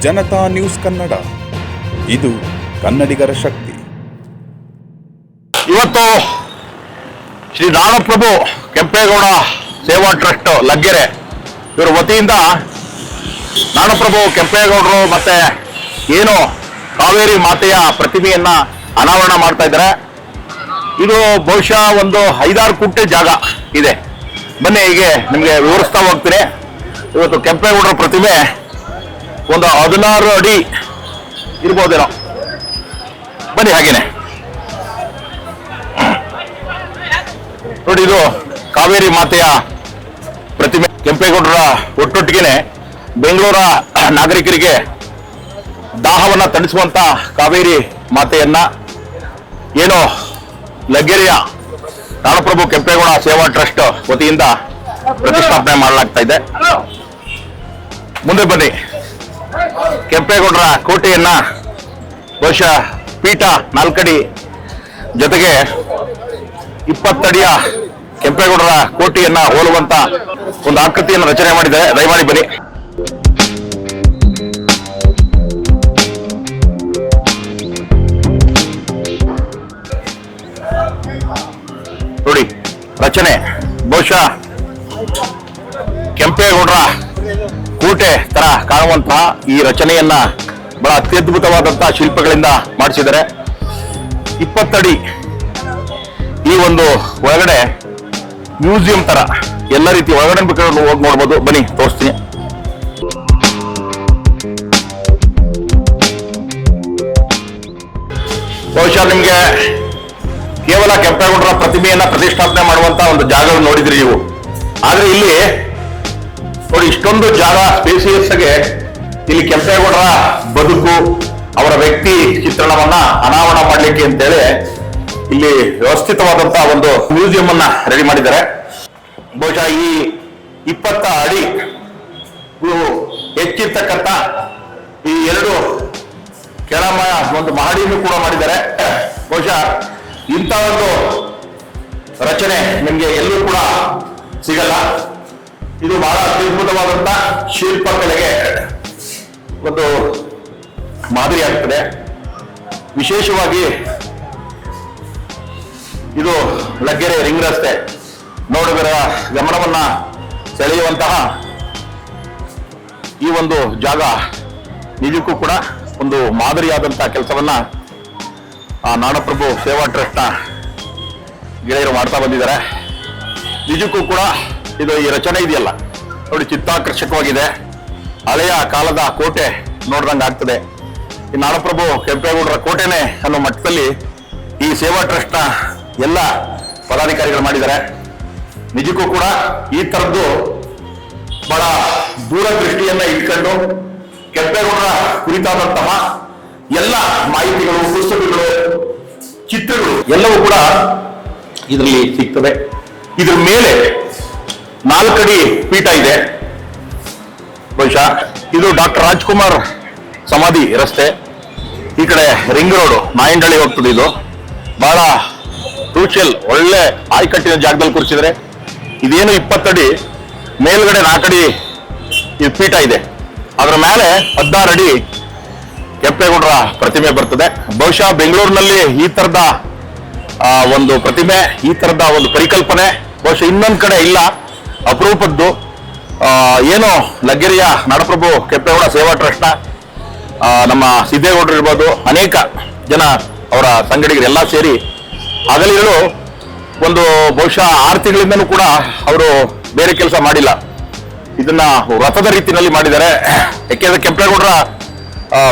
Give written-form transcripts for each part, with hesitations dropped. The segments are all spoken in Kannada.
ಜನತಾ ನ್ಯೂಸ್ ಕನ್ನಡ, ಇದು ಕನ್ನಡಿಗರ ಶಕ್ತಿ. ಇವತ್ತು ಶ್ರೀ ನಾಡಪ್ರಭು ಕೆಂಪೇಗೌಡ ಸೇವಾ ಟ್ರಸ್ಟ್ ಲಗ್ಗೆರೆ ಇವರ ವತಿಯಿಂದ ನಾಡಪ್ರಭು ಕೆಂಪೇಗೌಡರು ಮತ್ತೆ ಏನು ಕಾವೇರಿ ಮಾತೆಯ ಪ್ರತಿಮೆಯನ್ನ ಅನಾವರಣ ಮಾಡ್ತಾ ಇದ್ದಾರೆ. ಇದು ಬಹುಶಃ ಒಂದು 5-6 ಕುಂಟೆ ಜಾಗ ಇದೆ. ಬನ್ನಿ ಹೀಗೆ ನಿಮಗೆ ವಿವರಿಸ್ತಾ ಹೋಗ್ತೀನಿ. ಇವತ್ತು ಕೆಂಪೇಗೌಡರ ಪ್ರತಿಮೆ ಒಂದು 16 ಅಡಿ ಇರ್ಬೋದೇನೋ. ಬನ್ನಿ ಹಾಗೇನೆ ನೋಡಿ, ಇದು ಕಾವೇರಿ ಮಾತೆಯ ಪ್ರತಿಮೆ. ಕೆಂಪೇಗೌಡರ ಒಟ್ಟೊಟ್ಟಿಗೆ ಬೆಂಗಳೂರ ನಾಗರಿಕರಿಗೆ ದಾಹವನ್ನ ತಣಿಸುವಂತ ಕಾವೇರಿ ಮಾತೆಯನ್ನ ಏನು ಲಗ್ಗೆರೆಯ ನಾಡಪ್ರಭು ಕೆಂಪೇಗೌಡ ಸೇವಾ ಟ್ರಸ್ಟ್ ವತಿಯಿಂದ ಪ್ರತಿಷ್ಠಾಪನೆ ಮಾಡಲಾಗ್ತಾ ಇದೆ. ಮುಂದೆ ಬನ್ನಿ, ಕೆಂಪೇಗೌಡರ ಕೋಟೆಯನ್ನ ಬಹುಶಃ ಪೀಠ 4 ಅಡಿ ಜೊತೆಗೆ 20 ಅಡಿಯ ಕೆಂಪೇಗೌಡರ ಕೋಟೆಯನ್ನ ಹೋಲುವಂತ ಒಂದು ಆಕೃತಿಯನ್ನು ರಚನೆ ಮಾಡಿದ್ದಾರೆ. ದಯಮಾಡಿ ಬನ್ನಿ. ನೋಡಿ ರಚನೆ ಬಹುಶಃ ಕೆಂಪೇಗೌಡರ ಕೋಟೆ ತರ ಕಾಣುವಂತಹ ಈ ರಚನೆಯನ್ನ ಬಹಳ ಅತ್ಯದ್ಭುತವಾದಂತಹ ಶಿಲ್ಪಗಳಿಂದ ಮಾಡಿಸಿದ್ದಾರೆ. 20 ಅಡಿ ಈ ಒಂದು ಒಳಗಡೆ ಮ್ಯೂಸಿಯಂ ತರ ಎಲ್ಲ ರೀತಿ ಒಳಗಡೆ ಬೇಕಾದ್ರೆ ಹೋಗಿ ನೋಡ್ಬೋದು. ಬನ್ನಿ ತೋರಿಸ್ತೀನಿ. ಬಹುಶಃ ನಿಮ್ಗೆ ಕೇವಲ ಕೆಂಪೇಗೌಡರ ಪ್ರತಿಮೆಯನ್ನ ಪ್ರತಿಷ್ಠಾಪನೆ ಮಾಡುವಂತ ಒಂದು ಜಾಗವನ್ನು ನೋಡಿದ್ರಿ ನೀವು. ಆದ್ರೆ ಇಲ್ಲಿ ನೋಡಿ, ಇಷ್ಟೊಂದು ಜಾಗ ಸ್ಪೇಸಿಯಸ್ ಆಗಿ ಇಲ್ಲಿ ಕೆಂಪೇಗೌಡರ ಬದುಕು, ಅವರ ವ್ಯಕ್ತಿ ಚಿತ್ರಣವನ್ನ ಅನಾವರಣ ಮಾಡ್ಲಿಕ್ಕೆ ಅಂತೇಳಿ ಇಲ್ಲಿ ವ್ಯವಸ್ಥಿತವಾದಂತಹ ಒಂದು ಮ್ಯೂಸಿಯಂ ಅನ್ನ ರೆಡಿ ಮಾಡಿದ್ದಾರೆ. ಬಹುಶಃ ಈ 20 ಅಡಿ ಹೆಚ್ಚಿರ್ತಕ್ಕಂಥ ಈ 2 ಕೆಳಮಯ ಒಂದು ಮಹಡಿಯನ್ನು ಕೂಡ ಮಾಡಿದ್ದಾರೆ. ಬಹುಶಃ ಇಂಥ ಒಂದು ರಚನೆ ನಿಮಗೆ ಎಲ್ಲೂ ಕೂಡ ಸಿಗಲ್ಲ. ಇದು ಬಹಳ ಅತ್ಯದ್ಭುತವಾದಂತ ಶಿಲ್ಪಕಲೆಗೆ ಒಂದು ಮಾದರಿ ಆಗ್ತದೆ. ವಿಶೇಷವಾಗಿ ಇದು ಲಗ್ಗೆರೆ ರಿಂಗ್ ರಸ್ತೆ ನೋಡುಗರ ಗಮನವನ್ನ ಸೆಳೆಯುವಂತಹ ಈ ಒಂದು ಜಾಗ ನಿಜಕ್ಕೂ ಕೂಡ ಒಂದು ಮಾದರಿಯಾದಂತಹ ಕೆಲಸವನ್ನ ನಾಡಪ್ರಭು ಸೇವಾ ಟ್ರಸ್ಟ್ ನ ಗೆಳೆಯರು ಮಾಡ್ತಾ ಬಂದಿದ್ದಾರೆ. ನಿಜಕ್ಕೂ ಕೂಡ ಇದು ಈ ರಚನೆ ಇದೆಯಲ್ಲ ನೋಡಿ, ಚಿತ್ತಾಕರ್ಷಕವಾಗಿದೆ. ಹಳೆಯ ಕಾಲದ ಕೋಟೆ ನೋಡ್ದಂಗೆ ಆಗ್ತದೆ. ಈ ನಾಡಪ್ರಭು ಕೆಂಪೇಗೌಡರ ಕೋಟೆನೆ ಅನ್ನೋ ಮಟ್ಟದಲ್ಲಿ ಈ ಸೇವಾ ಟ್ರಸ್ಟ್ ನ ಎಲ್ಲ ಪದಾಧಿಕಾರಿಗಳು ಮಾಡಿದ್ದಾರೆ. ನಿಜಕ್ಕೂ ಕೂಡ ಈ ತರದ್ದು ಬಹಳ ದೂರದೃಷ್ಟಿಯನ್ನ ಇಟ್ಕೊಂಡು ಕೆಂಪೇಗೌಡರ ಕುರಿತಾದಂತಹ ಎಲ್ಲ ಮಾಹಿತಿಗಳು, ಪುಸ್ತಕಗಳು, ಚಿತ್ರಗಳು ಎಲ್ಲವೂ ಕೂಡ ಇದರಲ್ಲಿ ಸಿಗ್ತದೆ. ಇದ್ರ ಮೇಲೆ 4 ಅಡಿ ಪೀಠ ಇದೆ. ಬಹುಶಃ ಇದು ಡಾಕ್ಟರ್ ರಾಜ್ಕುಮಾರ್ ಸಮಾಧಿ ರಸ್ತೆ. ಈ ಕಡೆ ರಿಂಗ್ ರೋಡ್ ನಾಯಂಡಳ್ಳಿ ಹೋಗ್ತದೆ. ಇದು ಬಹಳ ಕ್ರೂಷಿಯಲ್, ಒಳ್ಳೆ ಆಯ್ಕಟ್ಟಿನ ಜಾಗದಲ್ಲಿ ಕೂರಿಸಿದ್ರೆ. ಇದೇನು 20 ಅಡಿ ಮೇಲ್ಗಡೆ 4 ಅಡಿ ಈ ಪೀಠ ಇದೆ. ಅದರ ಮೇಲೆ 16 ಅಡಿ ಕೆಂಪೇಗೌಡರ ಪ್ರತಿಮೆ ಬರ್ತದೆ. ಬಹುಶಃ ಬೆಂಗಳೂರಿನಲ್ಲಿ ಈ ತರದ ಒಂದು ಪ್ರತಿಮೆ, ಈ ತರದ ಒಂದು ಪರಿಕಲ್ಪನೆ ಬಹುಶಃ ಇನ್ನೊಂದ್ ಕಡೆ ಇಲ್ಲ. ಅಪರೂಪದ್ದು. ಏನು ಲಗ್ಗೆರೆಯ ನಾಡಪ್ರಭು ಕೆಂಪೇಗೌಡ ಸೇವಾ ಟ್ರಸ್ಟ್ ನ ನಮ್ಮ ಸಿದ್ದೇಗೌಡರು ಇರ್ಬೋದು, ಅನೇಕ ಜನ ಅವರ ಸಂಗಡಿಗರೆಲ್ಲ ಸೇರಿ ಹಗಲಿರುಳು ಒಂದು ಬಹುಶಃ 6 ತಿಂಗಳಿಂದನೂ ಕೂಡ ಅವರು ಬೇರೆ ಕೆಲಸ ಮಾಡಿಲ್ಲ. ಇದನ್ನ ರಥದ ರೀತಿಯಲ್ಲಿ ಮಾಡಿದ್ದಾರೆ. ಯಾಕೆಂದ್ರೆ ಕೆಂಪೇಗೌಡರ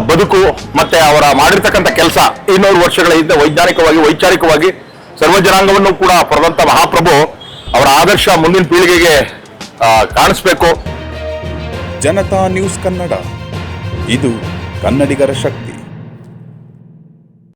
ಬದುಕು ಮತ್ತೆ ಅವರ ಮಾಡಿರ್ತಕ್ಕಂಥ ಕೆಲಸ 200 ವರ್ಷಗಳ ಹಿಂದೆ ವೈಜ್ಞಾನಿಕವಾಗಿ, ವೈಚಾರಿಕವಾಗಿ ಸರ್ವ ಜನಾಂಗವನ್ನು ಕೂಡ ಪಡೆದಂತ ಮಹಾಪ್ರಭು ಅವರ ಆದರ್ಶ ಮುಂದಿನ ಪೀಳಿಗೆಗೆ ಕಾಣಿಸ್ಬೇಕು. ಜನತಾ ನ್ಯೂಸ್ ಕನ್ನಡ, ಇದು ಕನ್ನಡಿಗರ ಶಕ್ತಿ.